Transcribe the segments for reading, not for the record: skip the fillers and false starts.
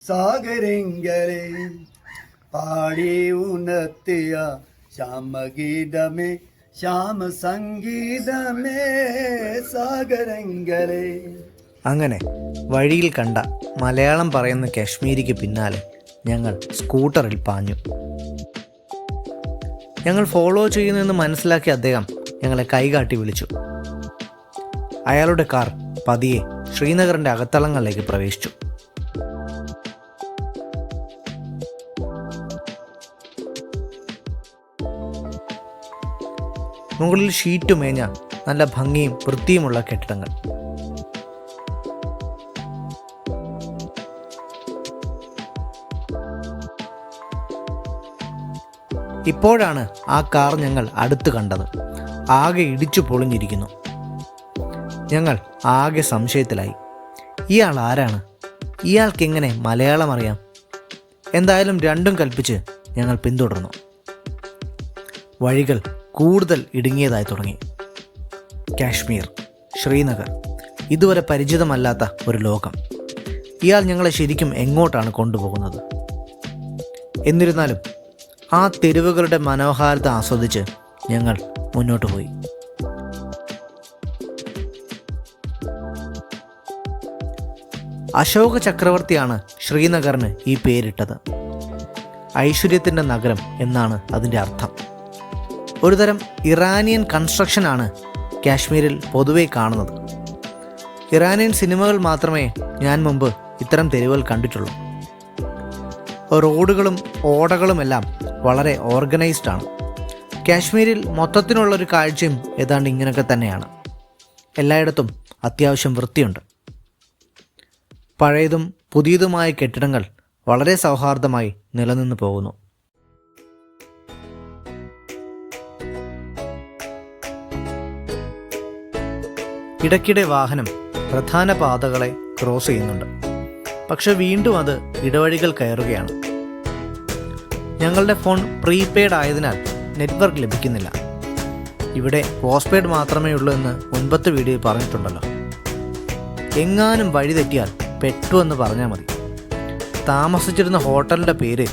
സാഗരങ്ങളെ പാടി ഉണർത്തിയ ശ്യാമഗീതമേ ശ്യാമ സംഗീതമേ സാഗരങ്ങളെ. അങ്ങനെ വഴിയിൽ കണ്ട മലയാളം പറയുന്ന കാശ്മീരിക്ക് പിന്നാലെ ഞങ്ങൾ സ്കൂട്ടറിൽ പാഞ്ഞു. ഞങ്ങൾ ഫോളോ ചെയ്യുന്നുവെന്ന് മനസ്സിലാക്കിയ അദ്ദേഹം ഞങ്ങളെ കൈകാട്ടി വിളിച്ചു. അയാളുടെ കാർ പതിയെ ശ്രീനഗറിൻ്റെ അകത്തളങ്ങളിലേക്ക് പ്രവേശിച്ചു. മുകളിൽ ഷീറ്റ് മേഞ്ഞ നല്ല ഭംഗിയും വൃത്തിയുമുള്ള കെട്ടിടങ്ങൾ. ഇപ്പോഴാണ് ആ കാർ ഞങ്ങൾ അടുത്ത് കണ്ടത്. ആകെ ഇടിച്ചു പൊളിഞ്ഞിരിക്കുന്നു. ഞങ്ങൾ ആകെ സംശയത്തിലായി. ഇയാൾ ആരാണ്? ഇയാൾക്ക് എങ്ങനെ മലയാളം അറിയാം? എന്തായാലും രണ്ടും കൽപ്പിച്ച് ഞങ്ങൾ പിന്തുടർന്നു. വഴികൾ കൂടുതൽ ഇടുങ്ങിയതായി തുടങ്ങി. കാശ്മീർ, ശ്രീനഗർ, ഇതുവരെ പരിചിതമല്ലാത്ത ഒരു ലോകം. ഇയാൾ ഞങ്ങളെ ശരിക്കും എങ്ങോട്ടാണ് കൊണ്ടുപോകുന്നത്? എന്നിരുന്നാലും ആ തെരുവുകളുടെ മനോഹാരിത ആസ്വദിച്ച് ഞങ്ങൾ മുന്നോട്ട് പോയി. അശോക ചക്രവർത്തിയാണ് ശ്രീനഗറിന് ഈ പേരിട്ടത്. ഐശ്വര്യത്തിൻ്റെ നഗരം എന്നാണ് അതിൻ്റെ അർത്ഥം. ഒരുതരം ഇറാനിയൻ കൺസ്ട്രക്ഷനാണ് കാശ്മീരിൽ പൊതുവെ കാണുന്നത്. ഇറാനിയൻ സിനിമകൾ മാത്രമേ ഞാൻ മുമ്പ് ഇത്തരം തെരുവുകൾ കണ്ടിട്ടുള്ളൂ. റോഡുകളും ഓടകളുമെല്ലാം വളരെ ഓർഗനൈസ്ഡ് ആണ്. കാശ്മീരിൽ മൊത്തത്തിനുള്ളൊരു കാഴ്ചയും ഏതാണ്ട് ഇങ്ങനെയൊക്കെ തന്നെയാണ്. എല്ലായിടത്തും അത്യാവശ്യം വൃത്തിയുണ്ട്. പഴയതും പുതിയതുമായ കെട്ടിടങ്ങൾ വളരെ സൗഹാർദ്ദമായി നിലനിന്ന് പോകുന്നു. ഇടയ്ക്കിടെ വാഹനം പ്രധാന പാതകളെ ക്രോസ് ചെയ്യുന്നുണ്ട്. പക്ഷെ വീണ്ടും അത് ഇടവഴികൾ കയറുകയാണ്. ഞങ്ങളുടെ ഫോൺ പ്രീപെയ്ഡ് ആയതിനാൽ നെറ്റ്വർക്ക് ലഭിക്കുന്നില്ല. ഇവിടെ പോസ്റ്റ്പെയ്ഡ് മാത്രമേ ഉള്ളൂ എന്ന് മുൻപത്തെ വീഡിയോയിൽ പറഞ്ഞിട്ടുണ്ടല്ലോ. എങ്ങാനും വഴി തെറ്റിയാൽ പെട്ടു എന്ന് പറഞ്ഞാൽ മതി. താമസിച്ചിരുന്ന ഹോട്ടലിൻ്റെ പേര്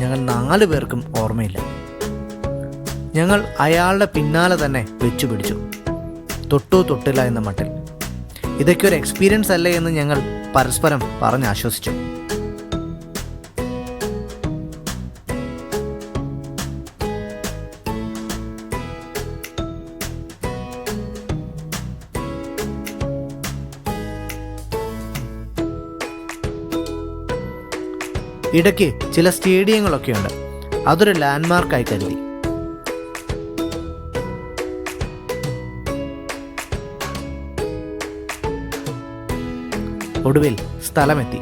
ഞങ്ങൾ 4 പേർക്കും ഓർമ്മയില്ല. ഞങ്ങൾ അയാളുടെ പിന്നാലെ തന്നെ വെച്ചുപിടിച്ചു, തൊട്ടു തൊട്ടില്ല എന്ന മട്ടിൽ. ഇതൊക്കെ ഒരു എക്സ്പീരിയൻസ് അല്ലേ എന്ന് ഞങ്ങൾ പരസ്പരം പറഞ്ഞ് ആശ്വസിച്ചു. ഇടയ്ക്ക് ചില സ്റ്റേഡിയങ്ങളൊക്കെയുണ്ട്. അതൊരു ലാൻഡ്മാർക്കായി കരുതി. ഒടുവിൽ സ്ഥലമെത്തി.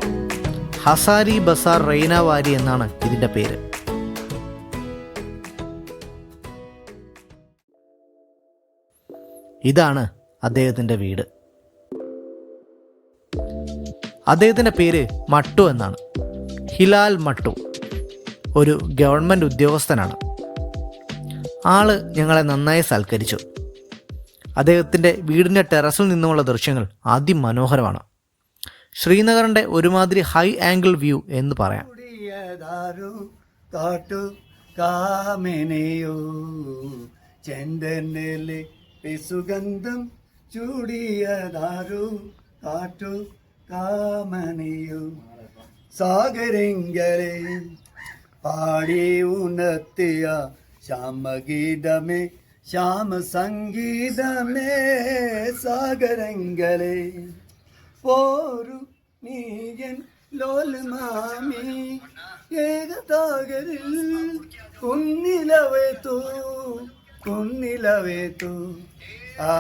ഹസാരി ബസാർ റെയ്നാവാരി എന്നാണ് ഇതിൻ്റെ പേര്. ഇതാണ് അദ്ദേഹത്തിൻ്റെ വീട്. അദ്ദേഹത്തിൻ്റെ പേര് മട്ടു എന്നാണ്. ഹിലാൽ മട്ടു. ഒരു ഗവൺമെൻറ് ഉദ്യോഗസ്ഥനാണ്. ആള് ഞങ്ങളെ നന്നായി സൽക്കരിച്ചു. അദ്ദേഹത്തിൻ്റെ വീടിൻ്റെ ടെറസിൽ നിന്നുമുള്ള ദൃശ്യങ്ങൾ അതിമനോഹരമാണ്. ശ്രീനഗറിൻ്റെ ഒരുമാതിരി ഹൈ ആംഗിൾ വ്യൂ എന്ന് പറയാം. സുഗന്ധം ചൂടിയതാരു കാറ്റു കാമനിയോ സാഗരങ്ങളെ പാടി ഉണർത്തിയ ശ്യാമഗീതമേ ശ്യാമ സംഗീതമേ സാഗരങ്ങളെ. പോരു നീയൻ ലോലമാമി ഏകതാകരിൽ കുന്നിലവേത്തു ആ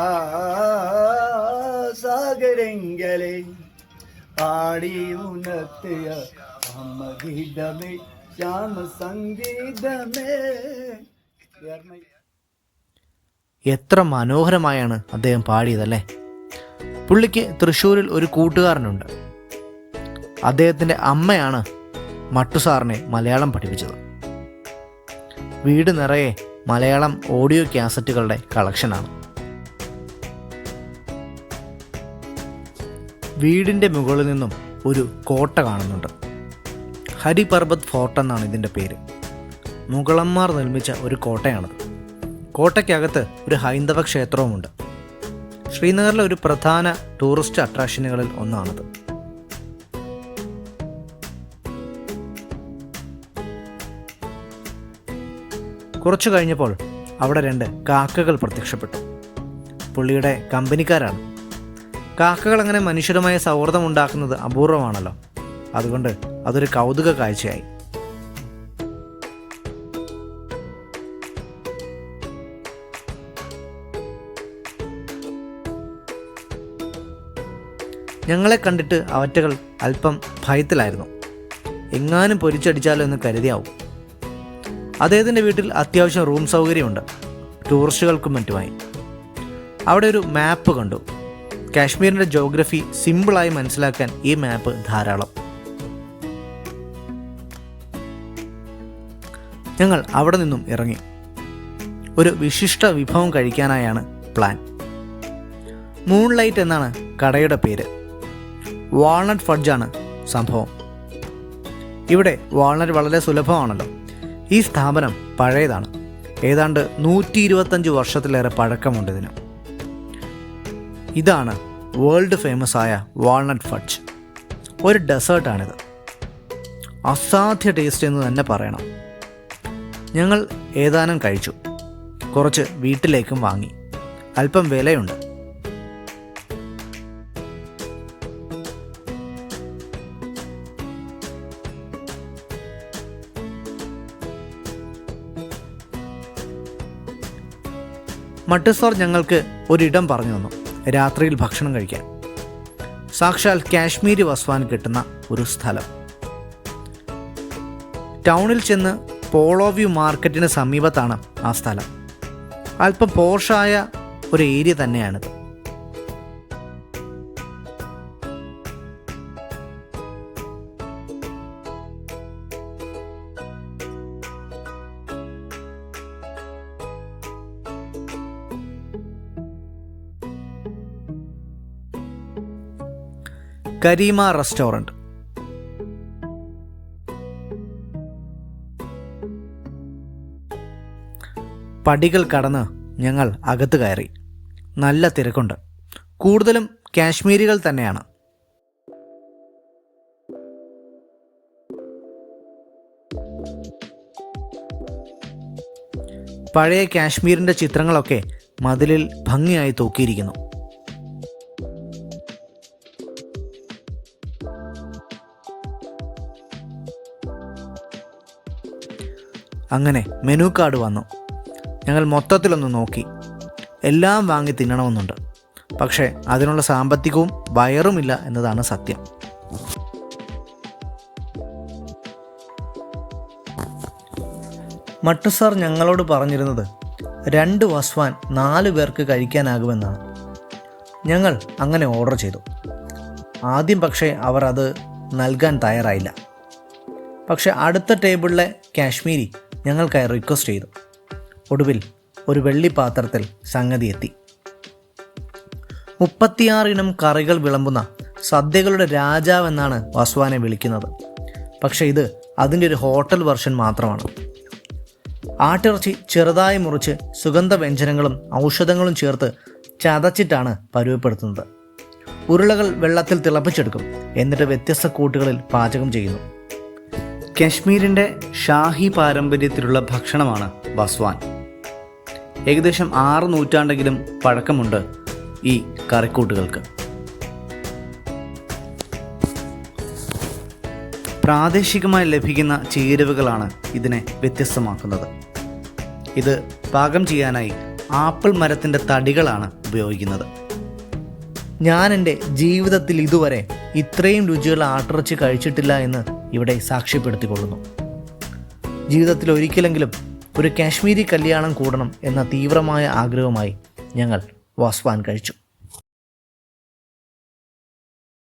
സാഗരങ്ങളെ പാടി ഉണർത്തിയ ശ്യാമഗീതമേ ശ്യാമ സംഗീതമേ. എത്ര മനോഹരമായാണ് അദ്ദേഹം പാടിയതല്ലേ. പുള്ളിക്ക് തൃശ്ശൂരിൽ ഒരു കൂട്ടുകാരനുണ്ട്. അദ്ദേഹത്തിൻ്റെ അമ്മയാണ് മട്ടുസാറിനെ മലയാളം പഠിപ്പിച്ചത്. വീട് നിറയെ മലയാളം ഓഡിയോ കാസറ്റുകളുടെ കളക്ഷനാണ്. വീടിൻ്റെ മുകളിൽ നിന്നും ഒരു കോട്ട കാണുന്നുണ്ട്. ഹരിപർബത് ഫോർട്ട് എന്നാണ് ഇതിൻ്റെ പേര്. മുഗളന്മാർ നിർമ്മിച്ച ഒരു കോട്ടയാണത്. കോട്ടയ്ക്കകത്ത് ഒരു ഹൈന്ദവ ക്ഷേത്രവുമുണ്ട്. ശ്രീനഗറിലെ ഒരു പ്രധാന ടൂറിസ്റ്റ് അട്രാക്ഷനുകളിൽ ഒന്നാണത്. കുറച്ചു കഴിഞ്ഞപ്പോൾ അവിടെ 2 കാക്കകൾ പ്രത്യക്ഷപ്പെട്ടു. പുള്ളിയുടെ കമ്പനിക്കാരാണ്. കാക്കകൾ അങ്ങനെ മനുഷ്യരുമായ സൗഹൃദം ഉണ്ടാക്കുന്നത് അപൂർവമാണല്ലോ. അതുകൊണ്ട് അതൊരു കൗതുക കാഴ്ചയായി. ഞങ്ങളെ കണ്ടിട്ട് അവറ്റകൾ അല്പം ഭയത്തിലായിരുന്നു. എങ്ങാനും പൊരിച്ചടിച്ചാലോ എന്ന് കരുതിയാവും. അദ്ദേഹത്തിൻ്റെ വീട്ടിൽ അത്യാവശ്യം റൂം സൗകര്യമുണ്ട്, ടൂറിസ്റ്റുകൾക്കും മറ്റുമായി. അവിടെ ഒരു മാപ്പ് കണ്ടു. കാശ്മീരിൻ്റെ ജോഗ്രഫി സിമ്പിളായി മനസ്സിലാക്കാൻ ഈ മാപ്പ് ധാരാളം. ഞങ്ങൾ അവിടെ നിന്നും ഇറങ്ങി. ഒരു വിശിഷ്ട വിഭവം കഴിക്കാനായാണ് പ്ലാൻ. മൂൺലൈറ്റ് എന്നാണ് കടയുടെ പേര്. വാൾനട്ട് ഫഡ്ജാണ് സംഭവം. ഇവിടെ വാൾനട്ട് വളരെ സുലഭമാണല്ലോ. ഈ സ്ഥാപനം പഴയതാണ്. ഏതാണ്ട് 125 വർഷത്തിലേറെ പഴക്കമുണ്ട് ഇതിന്. ഇതാണ് വേൾഡ് ഫേമസ് ആയ വാൾനട്ട് ഫഡ്ജ്. ഒരു ഡെസേർട്ടാണിത്. അസാധ്യ ടേസ്റ്റ് എന്ന് തന്നെ പറയണം. ഞങ്ങൾ ഏതാനും കഴിച്ചു. കുറച്ച് വീട്ടിലേക്കും വാങ്ങി. അല്പം വിലയുണ്ട്. മട്ടുസോർ ഞങ്ങൾക്ക് ഒരിടം പറഞ്ഞു തന്നു രാത്രിയിൽ ഭക്ഷണം കഴിക്കാൻ. സാക്ഷാൽ കാശ്മീരി വസ്വാൻ കിട്ടുന്ന ഒരു സ്ഥലം. ടൗണിൽ ചെന്ന് പോളോ വ്യൂ മാർക്കറ്റിന് സമീപത്താണ് ആ സ്ഥലം. അല്പം പോഷായ ഒരു ഏരിയ തന്നെയാണിത്. കരീമ റെസ്റ്റോറൻറ്റ്. പടികൾ കടന്ന് ഞങ്ങൾ അകത്ത് കയറി. നല്ല തിരക്കുണ്ട്. കൂടുതലും കാശ്മീരികൾ തന്നെയാണ്. പഴയ കാശ്മീരിൻ്റെ ചിത്രങ്ങളൊക്കെ മതിലിൽ ഭംഗിയായി തൂക്കിയിരിക്കുന്നു. അങ്ങനെ മെനു കാർഡ് വന്നു. ഞങ്ങൾ മൊത്തത്തിലൊന്ന് നോക്കി. എല്ലാം വാങ്ങി തിന്നണമെന്നുണ്ട്. പക്ഷേ അതിനുള്ള സാമ്പത്തികവും വയറുമില്ല എന്നതാണ് സത്യം. മട്ടുസാർ ഞങ്ങളോട് പറഞ്ഞിരുന്നത് 2 വസ്വാൻ 4 പേർക്ക് കഴിക്കാനാകുമെന്നാണ്. ഞങ്ങൾ അങ്ങനെ ഓർഡർ ചെയ്തു. ആദ്യം പക്ഷേ അവർ അത് നൽകാൻ തയ്യാറായില്ല. പക്ഷെ അടുത്ത ടേബിളിലെ കാശ്മീരി ഞങ്ങൾക്കായി റിക്വസ്റ്റ് ചെയ്തു. ഒടുവിൽ ഒരു വെള്ളി പാത്രത്തിൽ സംഗതി എത്തി. 36 ഇനം കറികൾ വിളമ്പുന്ന സദ്യകളുടെ രാജാവെന്നാണ് വസ്വാനെ വിളിക്കുന്നത്. പക്ഷേ ഇത് അതിൻ്റെ ഒരു ഹോട്ടൽ വെർഷൻ മാത്രമാണ്. ആട്ടിറച്ചി ചെറുതായി മുറിച്ച് സുഗന്ധവ്യഞ്ജനങ്ങളും ഔഷധങ്ങളും ചേർത്ത് ചതച്ചിട്ടാണ് പരുവപ്പെടുത്തുന്നത്. ഉരുളകൾ വെള്ളത്തിൽ തിളപ്പിച്ചെടുക്കും. എന്നിട്ട് വ്യത്യസ്ത കൂട്ടുകളിൽ പാചകം ചെയ്യുന്നു. കാശ്മീരിൻ്റെ ഷാഹി പാരമ്പര്യത്തിലുള്ള ഭക്ഷണമാണ് വസ്വാൻ. ഏകദേശം 6 നൂറ്റാണ്ടെങ്കിലും പഴക്കമുണ്ട് ഈ കറിക്കൂട്ടുകൾക്ക്. പ്രാദേശികമായി ലഭിക്കുന്ന ചേരുവകളാണ് ഇതിനെ വ്യത്യസ്തമാക്കുന്നത്. ഇത് പാകം ചെയ്യാനായി ആപ്പിൾ മരത്തിൻ്റെ തടികളാണ് ഉപയോഗിക്കുന്നത്. ഞാൻ എൻ്റെ ജീവിതത്തിൽ ഇതുവരെ ഇത്രയും രുചിയുള്ള ആട്ടിറച്ചി കഴിച്ചിട്ടില്ല എന്ന് ഇവിടെ സാക്ഷ്യപ്പെടുത്തിക്കൊള്ളുന്നു. ജീവിതത്തിൽ ഒരിക്കലെങ്കിലും ഒരു കാശ്മീരി കല്യാണം കൂടണം എന്ന തീവ്രമായ ആഗ്രഹവുമായി ഞങ്ങൾ വസ്വാൻ കഴിച്ചു.